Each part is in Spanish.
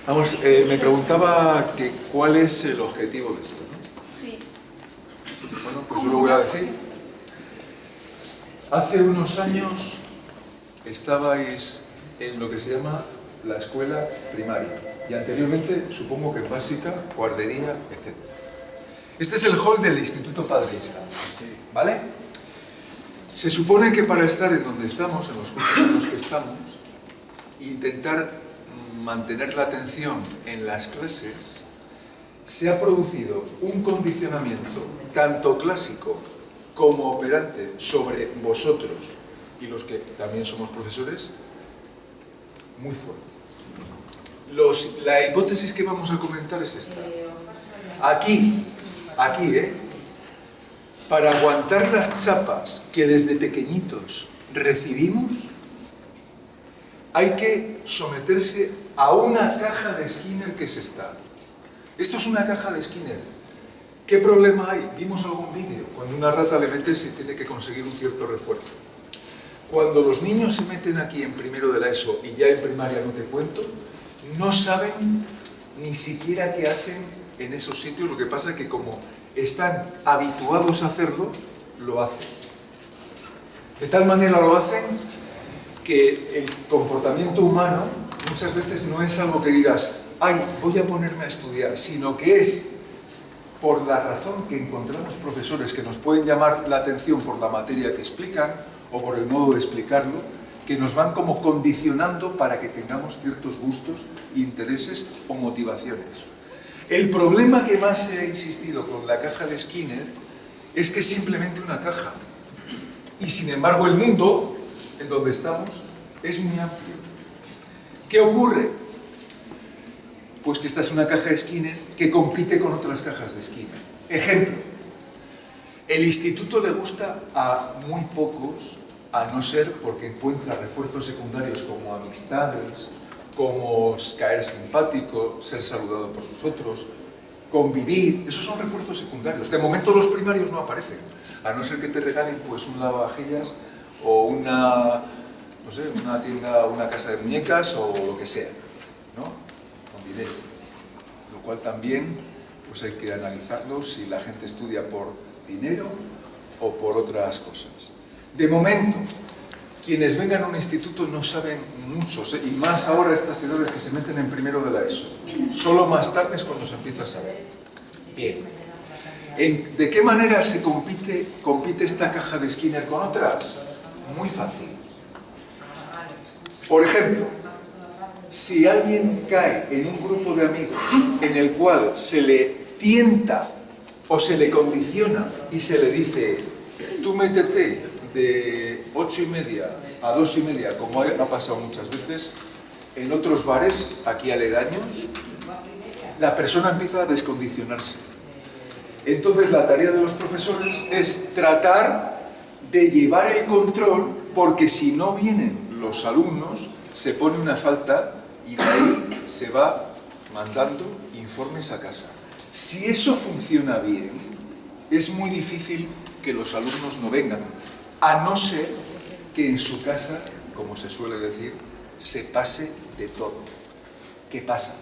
Vamos, me preguntaba que cuál es el objetivo de esto, ¿no? Sí. Bueno, pues yo lo voy a decir. Hace unos años estabais en lo que se llama la escuela primaria y anteriormente, supongo que básica, guardería, etc. Este es el hall del Instituto Padre Isla, ¿vale? Se supone que para estar en donde estamos, en los cursos en los que estamos, intentar mantener la atención en las clases, se ha producido un condicionamiento tanto clásico como operante sobre vosotros y los que también somos profesores muy fuerte. La hipótesis que vamos a comentar es esta. Aquí, para aguantar las chapas que desde pequeñitos recibimos, hay que someterse a una caja de Skinner que es esta. Esto es una caja de Skinner. ¿Qué problema hay? Vimos algún vídeo. Cuando una rata le metes se tiene que conseguir un cierto refuerzo. Cuando los niños se meten aquí en primero de la ESO y ya en primaria no te cuento, no saben ni siquiera qué hacen en esos sitios. Lo que pasa es que como están habituados a hacerlo, lo hacen. De tal manera lo hacen que el comportamiento humano muchas veces no es algo que digas, ay, voy a ponerme a estudiar, sino que es por la razón que encontramos profesores que nos pueden llamar la atención por la materia que explican o por el modo de explicarlo, que nos van como condicionando para que tengamos ciertos gustos, intereses o motivaciones. El problema que más se ha insistido con la caja de Skinner es que es simplemente una caja. Y sin embargo el mundo en donde estamos es muy amplio. ¿Qué ocurre? Pues que esta es una caja de Skinner que compite con otras cajas de Skinner. Ejemplo, el instituto le gusta a muy pocos, a no ser porque encuentra refuerzos secundarios como amistades, como caer simpático, ser saludado por nosotros, convivir. Esos son refuerzos secundarios. De momento los primarios no aparecen, a no ser que te regalen pues un lavavajillas o una, no sé, una tienda, una casa de muñecas o lo que sea, ¿no? Con dinero. Lo cual también pues hay que analizarlo si la gente estudia por dinero o por otras cosas. De momento, quienes vengan a un instituto no saben muchos, y más ahora estas edades que se meten en primero de la ESO. Solo más tarde es cuando se empieza a saber. Bien. ¿De qué manera se compite esta caja de Skinner con otras? Muy fácil. Por ejemplo, si alguien cae en un grupo de amigos en el cual se le tienta o se le condiciona y se le dice, tú métete de 8:30 a 2:30, como ha pasado muchas veces en otros bares aquí aledaños, la persona empieza a descondicionarse. Entonces la tarea de los profesores es tratar de llevar el control, porque si no vienen los alumnos se pone una falta y de ahí se va mandando informes a casa. Si eso funciona bien, es muy difícil que los alumnos no vengan, a no ser que en su casa, como se suele decir, se pase de todo. ¿Qué pasa?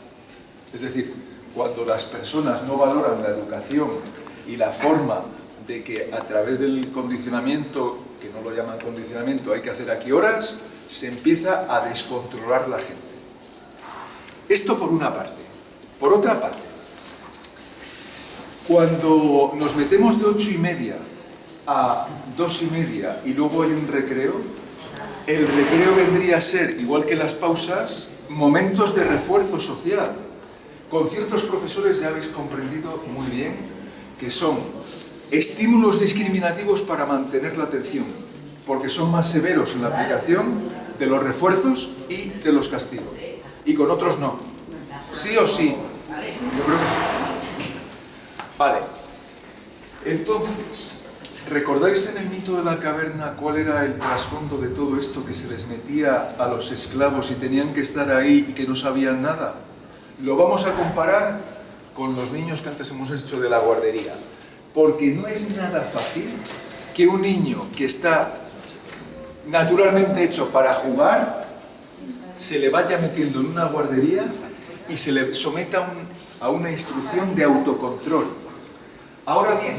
Es decir, cuando las personas no valoran la educación y la forma de que a través del condicionamiento, que no lo llaman condicionamiento, hay que hacer aquí horas, se empieza a descontrolar la gente. Esto por una parte. Por otra parte, cuando nos metemos de 8:30 a 2:30 y luego hay un recreo, el recreo vendría a ser, igual que las pausas, momentos de refuerzo social. Con ciertos profesores ya habéis comprendido muy bien que son estímulos discriminativos para mantener la atención, porque son más severos en la aplicación de los refuerzos y de los castigos. Y con otros no. ¿Sí o sí? Yo creo que sí. Vale. Entonces, ¿recordáis en el mito de la caverna cuál era el trasfondo de todo esto, que se les metía a los esclavos y tenían que estar ahí y que no sabían nada? Lo vamos a comparar con los niños que antes hemos hecho de la guardería, porque no es nada fácil que un niño que está naturalmente hecho para jugar se le vaya metiendo en una guardería y se le someta a una instrucción de autocontrol. Ahora bien,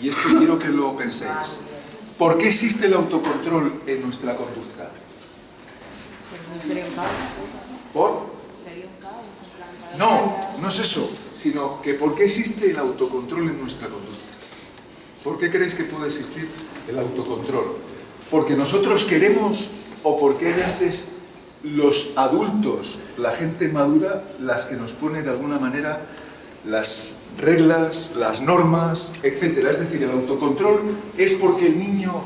y esto quiero que lo penséis, ¿por qué existe el autocontrol en nuestra conducta? ¿Por? No, no es eso, sino que ¿por qué existe el autocontrol en nuestra conducta? ¿Por qué creéis que puede existir el autocontrol? ¿Porque nosotros queremos o porque hay antes los adultos, la gente madura, las que nos pone de alguna manera las reglas, las normas, etcétera? Es decir, el autocontrol es porque el niño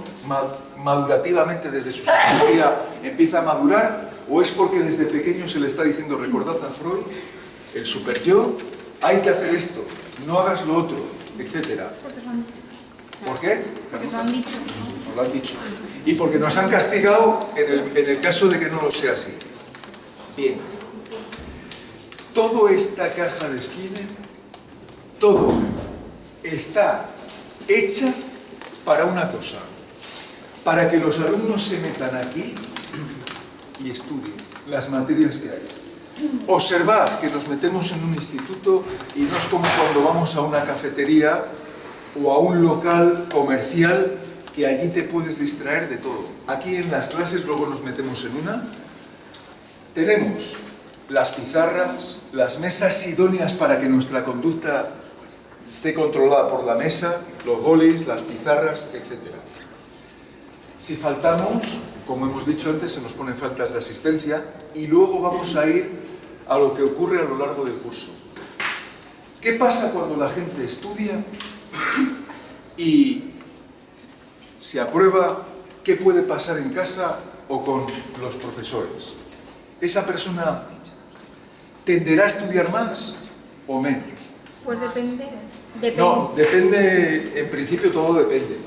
madurativamente desde su infancia empieza a madurar, o es porque desde pequeño se le está diciendo, recordad a Freud, el superyo, hay que hacer esto, no hagas lo otro, etcétera. ¿Por qué? Porque lo han dicho. Nos lo han dicho. Y porque nos han castigado en el caso de que no lo sea así. Bien. Toda esta caja de Skinner, todo está hecha para una cosa, para que los alumnos se metan aquí y estudien las materias que hay. Observad que nos metemos en un instituto y no es como cuando vamos a una cafetería o a un local comercial que allí te puedes distraer de todo. Aquí en las clases, luego nos metemos en una, tenemos las pizarras, las mesas idóneas para que nuestra conducta esté controlada por la mesa, los bolis, las pizarras, etc. Si faltamos, como hemos dicho antes, se nos ponen faltas de asistencia y luego vamos a ir a lo que ocurre a lo largo del curso. ¿Qué pasa cuando la gente estudia y se aprueba? ¿Qué puede pasar en casa o con los profesores? ¿Esa persona tenderá a estudiar más o menos? Pues depende. No, depende, en principio todo depende.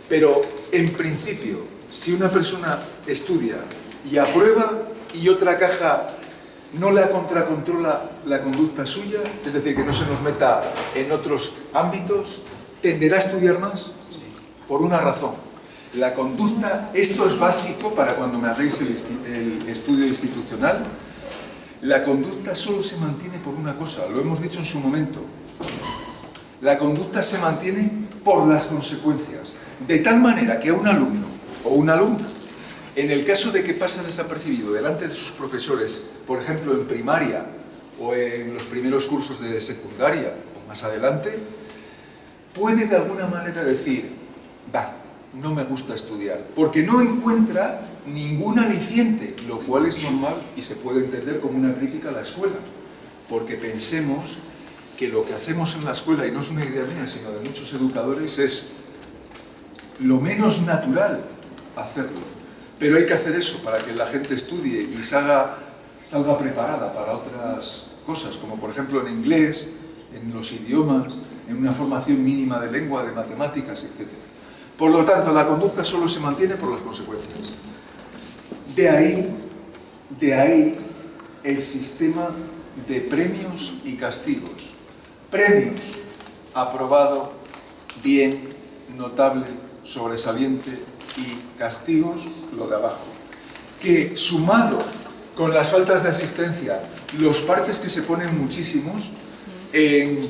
Pero en principio, si una persona estudia y aprueba y otra caja no la contracontrola la conducta suya, es decir, que no se nos meta en otros ámbitos, ¿tenderá a estudiar más? Por una razón. La conducta, esto es básico para cuando me hagáis el estudio institucional, la conducta solo se mantiene por una cosa, lo hemos dicho en su momento. La conducta se mantiene por las consecuencias, de tal manera que a un alumno o una alumna, en el caso de que pasa desapercibido delante de sus profesores, por ejemplo en primaria o en los primeros cursos de secundaria o más adelante, puede de alguna manera decir, no me gusta estudiar, porque no encuentra ningún aliciente, lo cual es normal y se puede entender como una crítica a la escuela, porque pensemos que lo que hacemos en la escuela, y no es una idea mía, sino de muchos educadores, es lo menos natural hacerlo. Pero hay que hacer eso para que la gente estudie y salga preparada para otras cosas, como por ejemplo en inglés, en los idiomas, en una formación mínima de lengua, de matemáticas, etc. Por lo tanto, la conducta solo se mantiene por las consecuencias. De ahí el sistema de premios y castigos. Premios, aprobado, bien, notable, sobresaliente, y castigos, lo de abajo. Que sumado con las faltas de asistencia, los partes que se ponen muchísimos en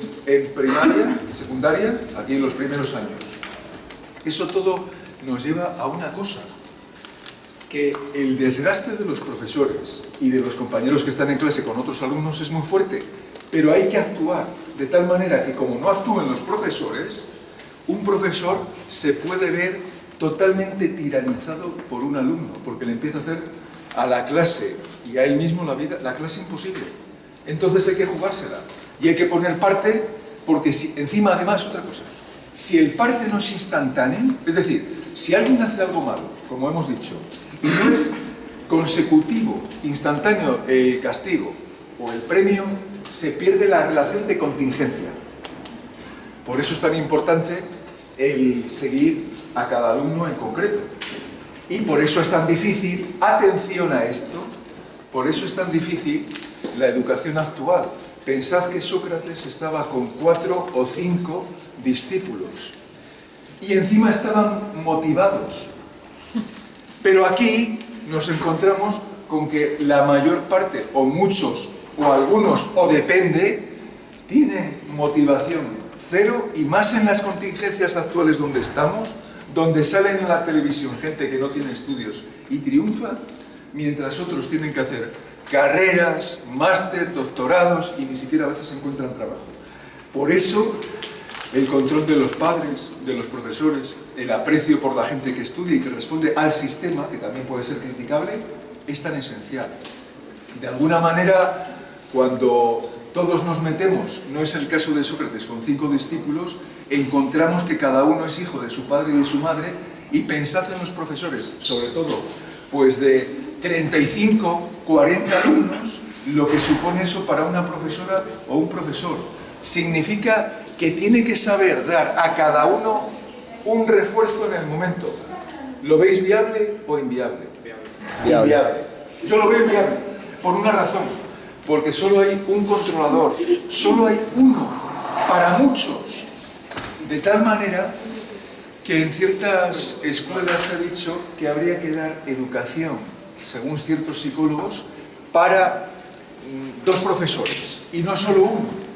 primaria, secundaria, aquí en los primeros años. Eso todo nos lleva a una cosa, que el desgaste de los profesores y de los compañeros que están en clase con otros alumnos es muy fuerte, pero hay que actuar de tal manera que como no actúen los profesores, un profesor se puede ver totalmente tiranizado por un alumno, porque le empieza a hacer a la clase y a él mismo la clase imposible. Entonces hay que jugársela y hay que poner parte, porque encima además otra cosa, si el parte no es instantáneo, es decir, si alguien hace algo malo, como hemos dicho, y no es consecutivo, instantáneo el castigo o el premio, se pierde la relación de contingencia. Por eso es tan importante el seguir a cada alumno en concreto. Y por eso es tan difícil, atención a esto, por eso es tan difícil la educación actual. Pensad que Sócrates estaba con 4 o 5 discípulos y encima estaban motivados. Pero aquí nos encontramos con que la mayor parte, o muchos o algunos, o depende, tienen motivación cero, y más en las contingencias actuales donde estamos, donde salen en la televisión gente que no tiene estudios y triunfa, mientras otros tienen que hacer carreras, máster, doctorados y ni siquiera a veces encuentran trabajo. Por eso, el control de los padres, de los profesores, el aprecio por la gente que estudia y que responde al sistema, que también puede ser criticable, es tan esencial. De alguna manera, cuando todos nos metemos, no es el caso de Sócrates con 5 discípulos, encontramos que cada uno es hijo de su padre y de su madre, y pensad en los profesores, sobre todo, pues de 35, 40 alumnos, lo que supone eso para una profesora o un profesor. Significa que tiene que saber dar a cada uno un refuerzo en el momento. ¿Lo veis viable o inviable? Viable. Inviable. Yo lo veo inviable, por una razón, porque solo hay un controlador, solo hay uno para muchos, de tal manera que en ciertas escuelas se ha dicho que habría que dar educación, según ciertos psicólogos, para 2 profesores, y no solo uno.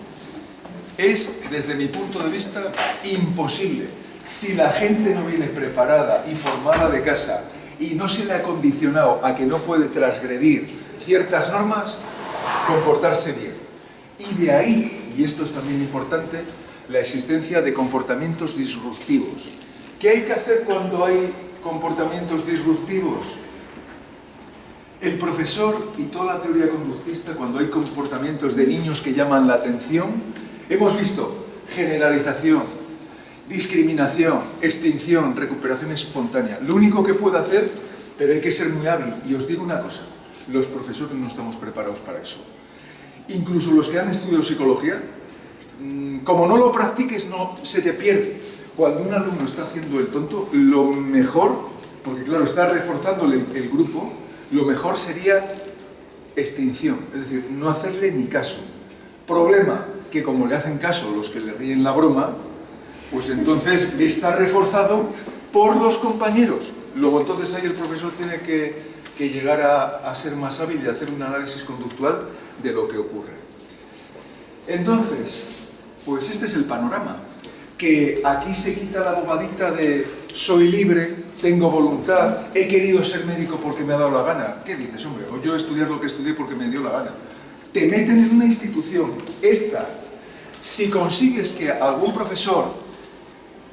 Es, desde mi punto de vista, imposible. Si la gente no viene preparada y formada de casa y no se le ha condicionado a que no puede transgredir ciertas normas, comportarse bien. Y de ahí, y esto es también importante, la existencia de comportamientos disruptivos. ¿Qué hay que hacer cuando hay comportamientos disruptivos? El profesor y toda la teoría conductista, cuando hay comportamientos de niños que llaman la atención, hemos visto generalización, discriminación, extinción, recuperación espontánea. Lo único que puede hacer, pero hay que ser muy hábil. Y os digo una cosa, los profesores no estamos preparados para eso. Incluso los que han estudiado psicología, como no lo practiques, no se te pierde. Cuando un alumno está haciendo el tonto, lo mejor, porque claro, está reforzándole el grupo, lo mejor sería extinción, es decir, no hacerle ni caso. Problema, que como le hacen caso los que le ríen la broma, pues entonces está reforzado por los compañeros. Luego entonces ahí el profesor tiene que llegar a ser más hábil y hacer un análisis conductual de lo que ocurre. Entonces, pues este es el panorama, que aquí se quita la bobadita de soy libre, tengo voluntad, he querido ser médico porque me ha dado la gana. ¿Qué dices, hombre? O yo estudiar lo que estudié porque me dio la gana. Te meten en una institución, esta. Si consigues que algún profesor,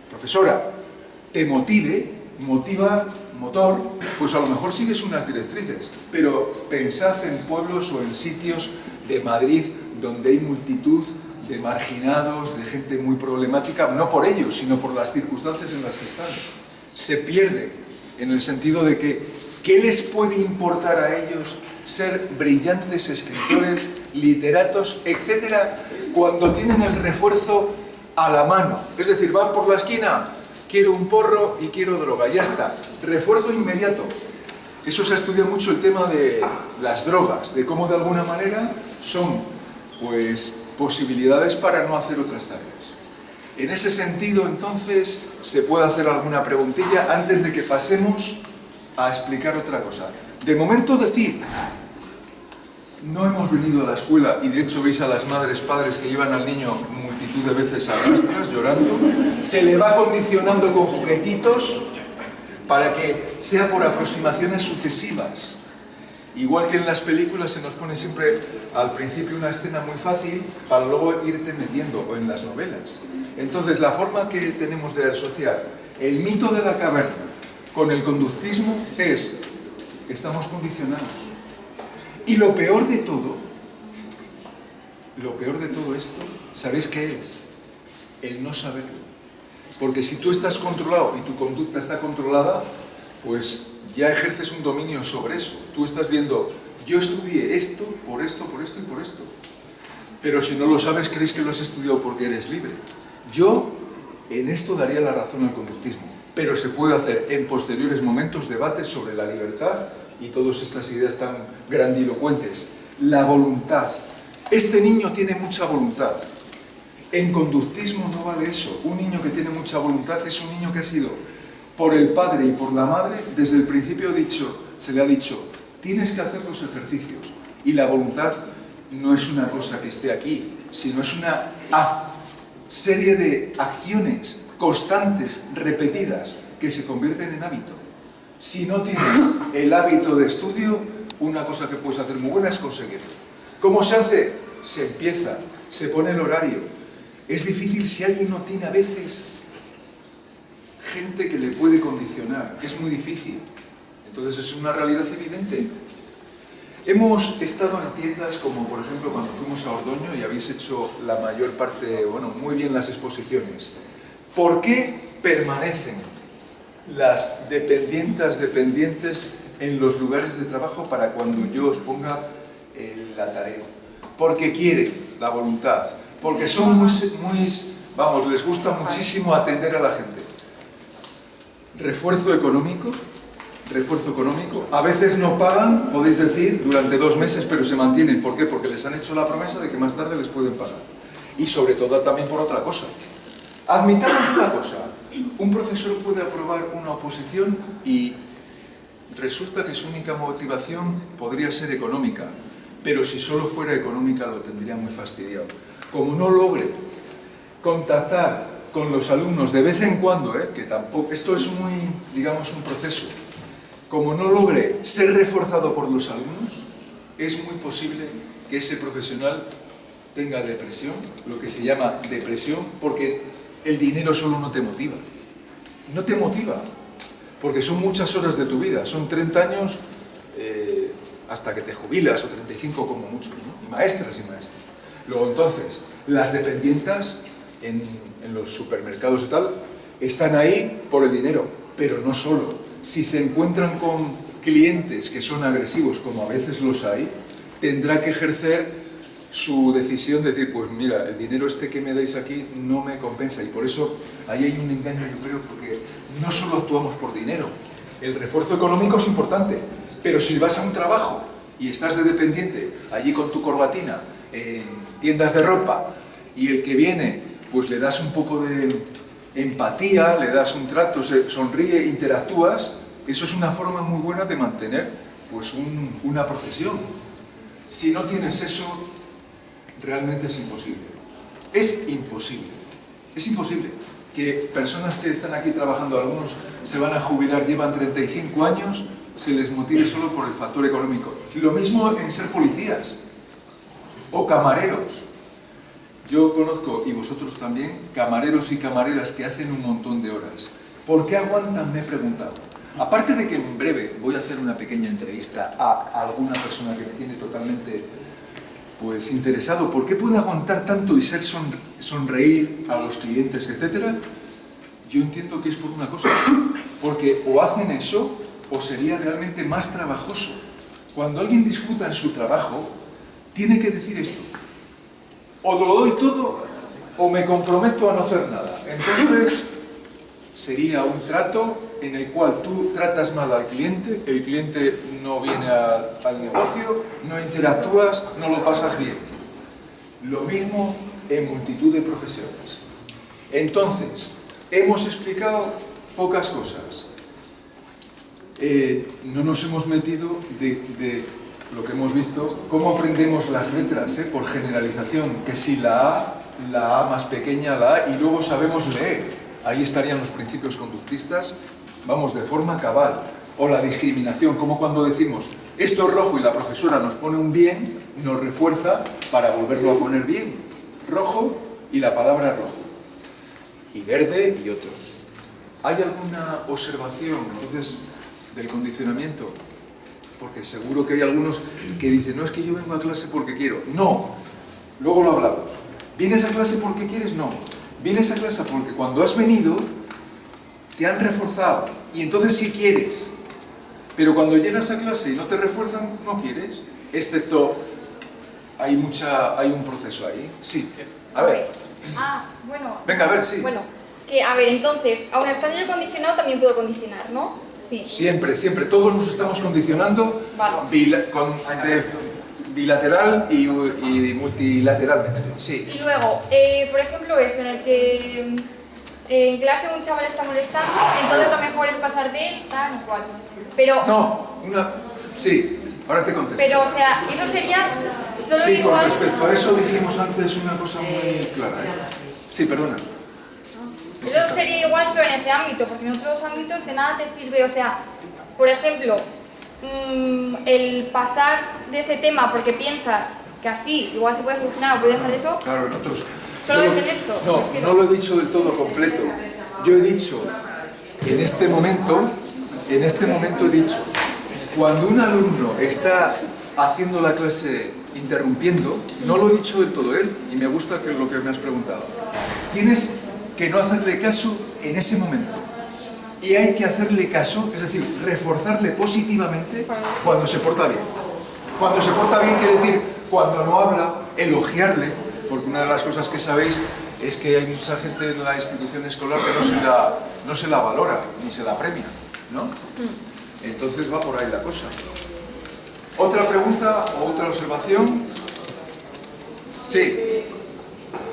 profesora, te motor, pues a lo mejor sigues unas directrices, pero pensad en pueblos o en sitios de Madrid donde hay multitud de marginados, de gente muy problemática, no por ellos, sino por las circunstancias en las que están. Se pierde en el sentido de que, ¿qué les puede importar a ellos ser brillantes escritores, literatos, etcétera, cuando tienen el refuerzo a la mano? Es decir, van por la esquina, quiero un porro y quiero droga, ya está, refuerzo inmediato. Eso se ha estudiado mucho el tema de las drogas, de cómo de alguna manera son, pues, posibilidades para no hacer otras tareas. En ese sentido, entonces, se puede hacer alguna preguntilla antes de que pasemos a explicar otra cosa. De momento decir, no hemos venido a la escuela, y de hecho veis a las madres, padres que llevan al niño multitud de veces a rastras, llorando, se le va condicionando con juguetitos para que sea por aproximaciones sucesivas. Igual que en las películas se nos pone siempre al principio una escena muy fácil para luego irte metiendo, o en las novelas. Entonces, la forma que tenemos de asociar el mito de la caverna con el conductismo es, estamos condicionados. Y lo peor de todo esto, ¿sabéis qué es? El no saberlo. Porque si tú estás controlado y tu conducta está controlada, pues ya ejerces un dominio sobre eso. Tú estás viendo, yo estudié esto, por esto, por esto y por esto. Pero si no lo sabes, crees que lo has estudiado porque eres libre. Yo en esto daría la razón al conductismo, pero se puede hacer en posteriores momentos debates sobre la libertad y todas estas ideas tan grandilocuentes. La voluntad. Este niño tiene mucha voluntad. En conductismo no vale eso. Un niño que tiene mucha voluntad es un niño que ha sido, por el padre y por la madre, desde el principio se le ha dicho, tienes que hacer los ejercicios. Y la voluntad no es una cosa que esté aquí, sino es una serie de acciones constantes, repetidas, que se convierten en hábito. Si no tienes el hábito de estudio, una cosa que puedes hacer muy buena es conseguirlo. ¿Cómo se hace? Se empieza, se pone el horario. Es difícil si alguien no tiene a veces gente que le puede condicionar. Es muy difícil. Entonces es una realidad evidente. Hemos estado en tiendas como, por ejemplo, cuando fuimos a Ordoño y habéis hecho la mayor parte, bueno, muy bien las exposiciones. ¿Por qué permanecen las dependientes en los lugares de trabajo para cuando yo os ponga la tarea? Porque quieren la voluntad, porque son vamos, les gusta muchísimo atender a la gente. Refuerzo económico, a veces no pagan, podéis decir, durante 2 meses, pero se mantienen. ¿Por qué? Porque les han hecho la promesa de que más tarde les pueden pagar. Y sobre todo también por otra cosa. Admitamos una cosa, un profesor puede aprobar una oposición y resulta que su única motivación podría ser económica, pero si solo fuera económica lo tendría muy fastidiado. Como no logre contactar con los alumnos de vez en cuando, que tampoco, esto es muy, digamos, un proceso, como no logre ser reforzado por los alumnos, es muy posible que ese profesional tenga depresión, lo que se llama depresión, porque el dinero solo no te motiva. No te motiva, porque son muchas horas de tu vida, son 30 años hasta que te jubilas, o 35 como mucho, ¿no? Y maestras y maestros. Luego entonces, las dependientas en los supermercados y tal, están ahí por el dinero, pero no solo. Si se encuentran con clientes que son agresivos, como a veces los hay, tendrá que ejercer su decisión de decir, pues mira, el dinero este que me dais aquí no me compensa, y por eso ahí hay un engaño, yo creo, porque no solo actuamos por dinero. El refuerzo económico es importante, pero si vas a un trabajo y estás de dependiente allí con tu corbatina en tiendas de ropa y el que viene pues le das un poco de empatía, le das un trato, se sonríe, interactúas, eso es una forma muy buena de mantener pues una profesión. Si no tienes eso, realmente es imposible. Es imposible. Es imposible que personas que están aquí trabajando, algunos se van a jubilar, llevan 35 años, se les motive solo por el factor económico. Lo mismo en ser policías o camareros. Yo conozco, y vosotros también, camareros y camareras que hacen un montón de horas. ¿Por qué aguantan? Me he preguntado. Aparte de que en breve voy a hacer una pequeña entrevista a alguna persona que me tiene totalmente pues interesado, ¿por qué puede aguantar tanto y ser sonreír a los clientes, etcétera? Yo entiendo que es por una cosa, porque o hacen eso o sería realmente más trabajoso. Cuando alguien disfruta en su trabajo, tiene que decir esto: o lo doy todo o me comprometo a no hacer nada. Entonces sería un trato en el cual tú tratas mal al cliente, el cliente no viene al negocio, no interactúas, no lo pasas bien. Lo mismo en multitud de profesiones. Entonces, hemos explicado pocas cosas. No nos hemos metido de lo que hemos visto, cómo aprendemos las letras, por generalización, que si la A más pequeña, la A, y luego sabemos leer. Ahí estarían los principios conductistas, vamos, de forma cabal. O la discriminación, como cuando decimos esto es rojo y la profesora nos pone un bien, nos refuerza para volverlo a poner bien. Rojo y la palabra rojo. Y verde y otros. ¿Hay alguna observación, entonces, del condicionamiento? Porque seguro que hay algunos que dicen, no, es que yo vengo a clase porque quiero. No, luego lo hablamos. ¿Vienes a clase porque quieres? No. Vienes a clase porque cuando has venido te han reforzado y entonces sí quieres. Pero cuando llegas a clase y no te refuerzan, no quieres. Excepto, hay un proceso ahí. Sí, a ver. Bueno. Venga, a ver, sí. Bueno, que a ver, entonces, aun estando yo condicionado también puedo condicionar, ¿no? Sí. Siempre, siempre. Todos nos estamos condicionando bilateral y multilateralmente. Sí. Y luego, por ejemplo, eso, en el que en clase un chaval está molestando, entonces lo mejor es pasar de él, tal y cual. Pero... No, sí, ahora te contesto. Pero, o sea, eso sería Solo Sí, con igual... respecto a eso dijimos antes una cosa muy clara, ¿eh? Sí, perdona. Eso sería igual solo en ese ámbito, porque en otros ámbitos de nada te sirve, o sea, por ejemplo, el pasar de ese tema porque piensas que así igual se puede solucionar o puedes dejar de eso, Claro, en otros... solo es en esto. No lo he dicho del todo completo. Yo he dicho, en este momento he dicho, cuando un alumno está haciendo la clase interrumpiendo, no lo he dicho del todo, y me gusta lo que me has preguntado. Tienes que no hacerle caso en ese momento. Y hay que hacerle caso, es decir, reforzarle positivamente cuando se porta bien. Cuando se porta bien quiere decir, cuando no habla, elogiarle, porque una de las cosas que sabéis es que hay mucha gente en la institución escolar que no se la valora, ni se la premia, ¿no? Entonces va por ahí la cosa. ¿Otra pregunta o otra observación? Sí.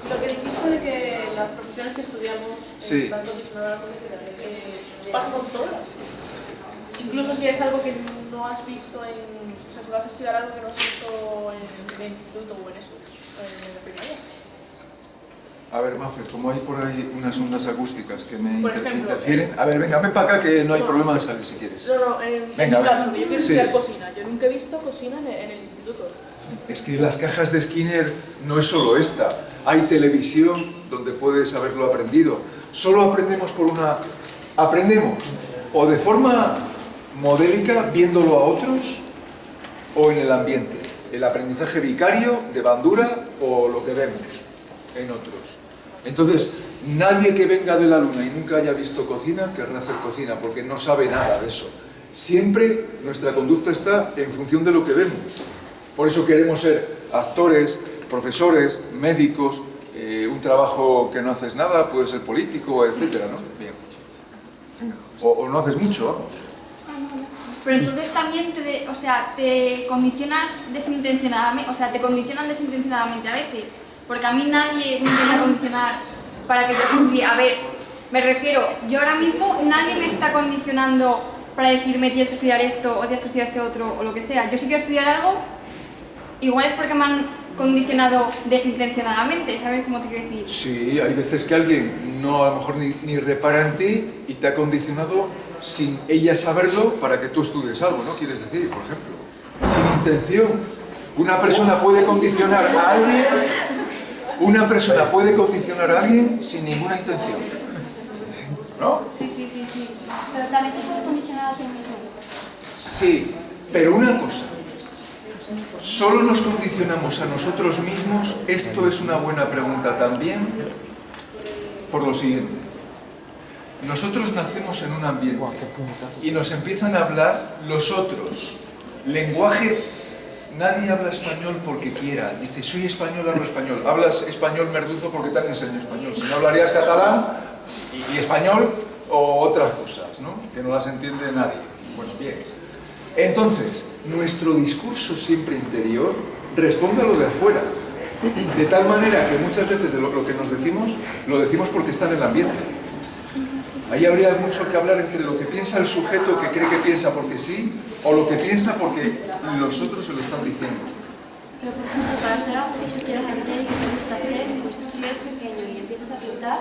Lo que dijiste de que las profesiones que estudiamos Sí. están condicionadas, pasa con todas. Incluso si es algo que no has visto o sea, si vas a estudiar algo que no has visto en el instituto o en eso, en la primaria. A ver, Mafe, como hay por ahí unas ondas acústicas que me Por ejemplo, interfieren... A ver, venga, ven para acá que no hay problema de salir si quieres. No, en Venga, mi caso, que yo quiero sí. estudiar cocina. Yo nunca he visto cocina en el instituto. Es que las cajas de Skinner no es solo esta. Hay televisión donde puedes haberlo aprendido. Solo aprendemos por una... Aprendemos o de forma modélica, viéndolo a otros, o en el ambiente. El aprendizaje vicario, de bandura, o lo que vemos en otros. Entonces, nadie que venga de la luna y nunca haya visto cocina querrá hacer cocina, porque no sabe nada de eso. Siempre nuestra conducta está en función de lo que vemos. Por eso queremos ser actores, profesores, médicos, un trabajo que no haces nada, puede ser político, etcétera, ¿no? Bien. O no haces mucho, vamos. Pero entonces también te condicionas desintencionadamente, o sea, te condicionan desintencionadamente a veces. Porque a mí nadie me intenta condicionar para que yo estudie. A ver, me refiero, yo ahora mismo nadie me está condicionando para decirme tienes que estudiar esto o tienes que estudiar este otro o lo que sea. Yo si quiero estudiar algo, igual es porque me han condicionado desintencionadamente, ¿sabes cómo te quiero decir? Sí, hay veces que alguien no a lo mejor ni repara en ti y te ha condicionado sin ella saberlo para que tú estudies algo, ¿no? Quieres decir, por ejemplo, sin intención. Una persona puede condicionar a alguien, sin ninguna intención, ¿no? Sí. Pero también te puedes condicionar a ti mismo. Sí, pero una cosa, ¿solo nos condicionamos a nosotros mismos? Esto es una buena pregunta también, por lo siguiente. Nosotros nacemos en un ambiente y nos empiezan a hablar los otros. Lenguaje, nadie habla español porque quiera. Dice, soy español, hablo español. Hablas español merluzo porque te han enseñado español. Si no hablarías catalán y español o otras cosas, ¿no? Que no las entiende nadie. Bueno, bien. Entonces, nuestro discurso siempre interior responde a lo de afuera. De tal manera que muchas veces de lo que nos decimos, lo decimos porque está en el ambiente. Ahí habría mucho que hablar entre lo que piensa el sujeto que cree que piensa porque sí, o lo que piensa porque los otros se lo están diciendo. Pero por ejemplo, para hacer algo que tú quieres hacer y que te gusta hacer, pues si eres pequeño y empiezas a pintar,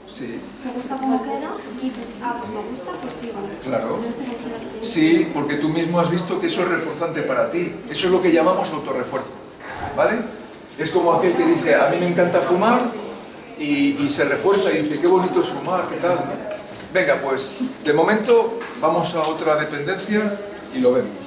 Sí, te gusta cómo queda y dices, pues me gusta, pues sigo. claro. Entonces te condicionas a ti. Sí, porque tú mismo has visto que eso es reforzante para ti. Eso es lo que llamamos autorrefuerzo, ¿vale? Es como aquel que dice, a mí me encanta fumar y se refuerza y dice, qué bonito es fumar, qué tal. Venga, pues, de momento vamos a otra dependencia y lo vemos.